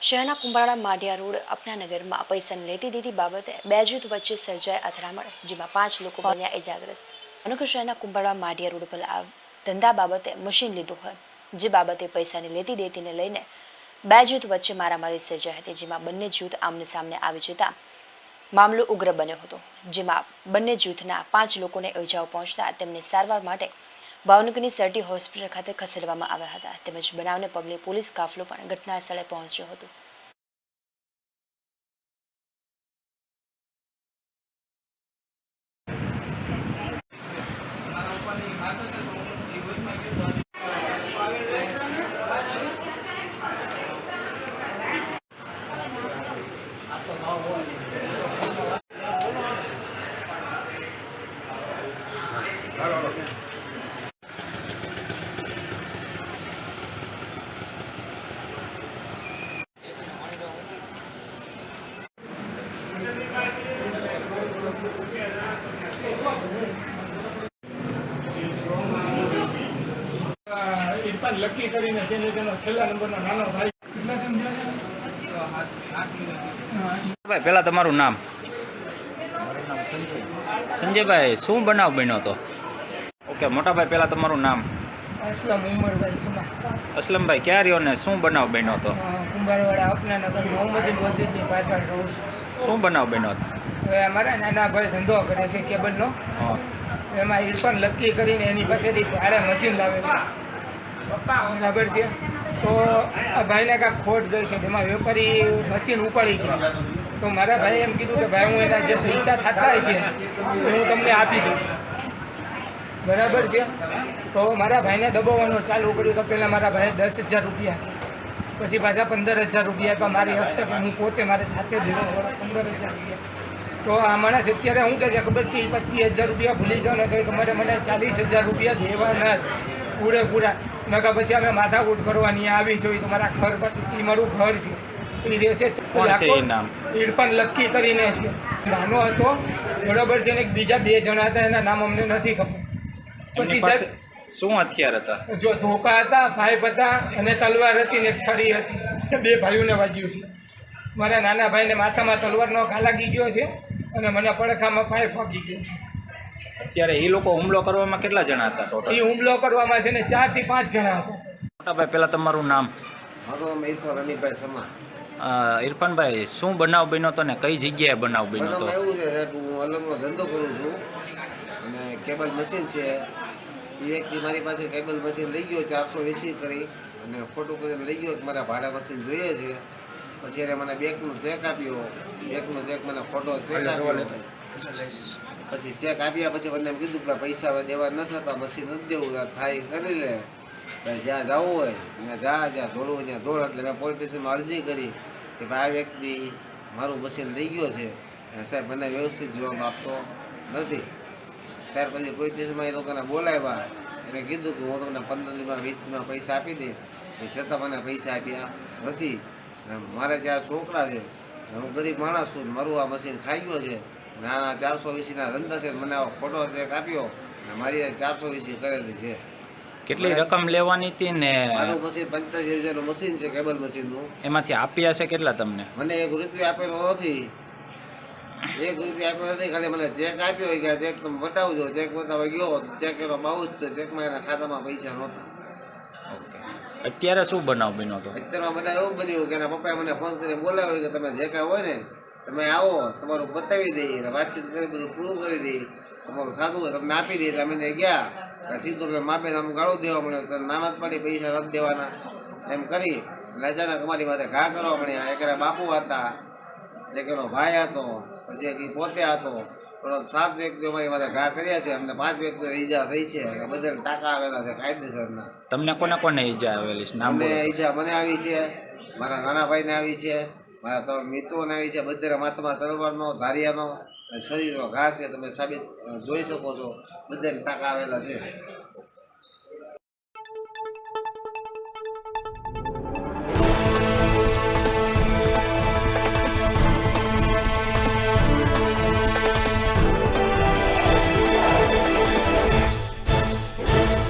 શહેરના કુંભારડા માઢિયા રોડ અપનાનગરમાં પૈસાની લેતી દેતી બાબતે બે જૂથ વચ્ચે સર્જાઈ અથડામણ, જેમાં 5 લોકો બન્યા ઇજાગ્રસ્ત। ભાવનગર શહેરના કુંભારડા માઢિયા રોડ પર ધંધા બાબતે મશીન લીધું હોય, જે બાબતે પૈસાની લેતી દેતીને લઈને બે જૂથ વચ્ચે મારામારી સર્જાઈ હતી, જેમાં બંને જૂથ આમને સામને આવી જતા મામલો ઉગ્ર બન્યો હતો, જેમાં બંને જૂથના 5 લોકોને ઇજાઓ પહોંચતા તેમને સારવાર માટે ભાવનગરની સરટી હોસ્પિટલ ખાતે ખસેડવામાં આવ્યા હતા। તેમજ બનાવને પગલે પોલીસ કાફલો પણ ઘટના સ્થળે પહોંચ્યો હતો। ઇરફાન લકી કરીને છે ને તેનો છેલ્લા નંબરનો નાનો ભાઈ। ભાઈ પહેલા તમારું નામ? સંજયભાઈ, શું બનાવ બન્યો હતો? ઓકે, મોટાભાઈ પહેલા તમારું નામ? असलम उमरभाई सुमा। असलमભાઈ, ક્યાં રહ્યો ને શું બનાવ બન્યો હતો? કુંભારવાડા અપનાનગર મોહમ્મદીન મસ્જિદની પાછળ રહું છું। શું બનાવ બન્યો હતો? હવે અમારા નાના ભાઈ ધંધો કરે છે કેબલનો, હા, એમાં ઇરફાન લકી કરીને એની પાસેથી ભાડે મશીન લાવેલું, બરાબર છે। તો આ ભાઈને કાંઈક ખોટ ગઈ છે, તેમાં વેપારી મશીન ઉપાડી ગયા। તો મારા ભાઈએ એમ કીધું કે ભાઈ હું એના જે પૈસા થતા છે એ હું તમને આપી દઈશ, બરાબર છે। તો મારા ભાઈને દબાવવાનું ચાલુ કર્યું। તો પહેલાં મારા ભાઈએ 10,000 રૂપિયા, પછી પાછા 15,000 રૂપિયા આપ્યા મારી હસ્તે, કે હું પોતે મારે જાતે દેવા 15,000 રૂપિયા। તો આ માણસ અત્યારે શું કહે છે ખબર છે, 25,000 રૂપિયા ભૂલી જાઓ ને કંઈ તમારે મને 40,000 રૂપિયા દેવાના જ પૂરેપૂરા, નકા પછી અમે માથાકૂટ કરવાની આવી જોઈએ। તમારા ઘર પછી એ મારું ઘર છે, એ રહેશે કોણ છે એ નામ? ઇરફાન લકી કરીને છે, નાનો હતો, બરાબર છે ને। બીજા 2 જણા હતા, એના નામ અમને નથી ખબર। એમની પાસે શું હથિયાર હતા? જો ધોકા હતા, પાઇપ હતા અને તલવાર હતી ને છરી હતી, 2 ભાઈઓને વાગ્યું છે। મારા નાના ભાઈને માથામાં તલવારનો ઘા લાગી ગયો છે અને મને પડખામાં પાઇપ વાગી ગયો છે। અત્યારે એ લોકો હુમલો કરવામાં કેટલા જણા હતા ટોટલ? એ હુમલો કરવામાં છે ને 4 થી 5 જણા હતા। મોટાભાઈ પહેલા તમારું નામ? મારું નામ ઇરફાન અમીભાઈ સમા। ઇરફાનભાઈ, શું બનાવ બન્યો હતો ને કઈ જગ્યાએ બનાવ બન્યો હતો? એવું છે સાહેબ, હું અલગનો ધંધો કરું છું અને કેબલ મશીન છે। એ વ્યક્તિ મારી પાસે કેબલ મશીન લઈ ગયો 480 કરી અને ખોટું કરીને લઈ ગયો, મારા ભાડા મશીન જોઈએ છે। પછી એને મને બેંકનો ચેક આપ્યો, બેંકનો ચેક મને ખોટો ચેક આપ્યો। પછી ચેક આપ્યા પછી મને એમ કીધું કે પૈસા હવે દેવા ન થતા, મશીન નથી દેવું, થાય કરી લે, જ્યાં જવું હોય ત્યાં જ્યાં દોડવું હોય ત્યાં દોડ। એટલે મેં પોલીસ સ્ટેશનમાં અરજી કરી કે ભાઈ આ વ્યક્તિ મારું મશીન લઈ ગયો છે અને સાહેબ મને વ્યવસ્થિત જવાબ આપતો નથી। ત્યાર પછી પોલીસ સ્ટેશનમાં એ લોકોને બોલાવ્યા, એને કીધું કે હું તમને 15 દીમાં 20 દીમાં પૈસા આપી દઈશ, છતાં મને પૈસા આપ્યા નથી। મારે ત્યાં છોકરા છે, હું ગરીબ માણસ છું, મારું આ મશીન ખાઈ ગયો છે, નાના 420ના ધંધા છે, મને આવો ખોટો ચેક આપ્યો અને મારી 420 કરેલી છે। કેટલી રકમ લેવાની હતી ને? મારું મશીન 45,000નું મશીન છે કેબલ મશીનનું। એમાંથી આપ્યા છે કેટલા તમને? મને 1 રૂપિયો આપેલો નથી, 1 રૂપિયો આપ્યો નથી, ખાલી મને ચેક આપ્યો કે આ ચેક તમે બતાવજો। ચેક બતાવવા ગયો, ચેક એનો બાઉસ તો ચેકમાં એના ખાતામાં પૈસા નહોતા। ઓકે, અત્યારે શું બનાવ બન્યો હતો? અત્યારમાં મને એવું બન્યું કે એના પપ્પાએ મને ફોન કરીને બોલાવ્યો કે તમે જે કાંઈ હોય ને તમે આવો, તમારું બતાવી દઈએ, વાતચીત કરી બધું પૂરું કરી દઈએ, તમારું સાદું હોય તમને આપી દઈએ। અમે ગયા સીધું માપે આમ ગાળો દેવા મળ્યો, નાના જ પડી પૈસા નથી દેવાના એમ કરી, એટલે અચાનક અમારી માથે ઘા કરવા મળ્યા। એક એના બાપુ હતા, એક એનો ભાઈ હતો, પછી એક પોતે હતો, 7 વ્યક્તિઓ અમારી માથે ઘા કર્યા છે। અમને 5 વ્યક્તિઓ ઈજા થઈ છે, બધાને ટાંકા આવેલા છે કાયદેસરના। તમને કોને કોને ઈજા આવેલી છે? નામ મને બોલો. ઈજા મને આવી છે, મારા નાના ભાઈને આવી છે, મારા મિત્રોને આવી છે, બધા માથામાં તલવારનો, ધારિયાનો, શરીરનો ઘા છે, તમે સાબિત જોઈ શકો છો, બધાને ટાંકા આવેલા છે।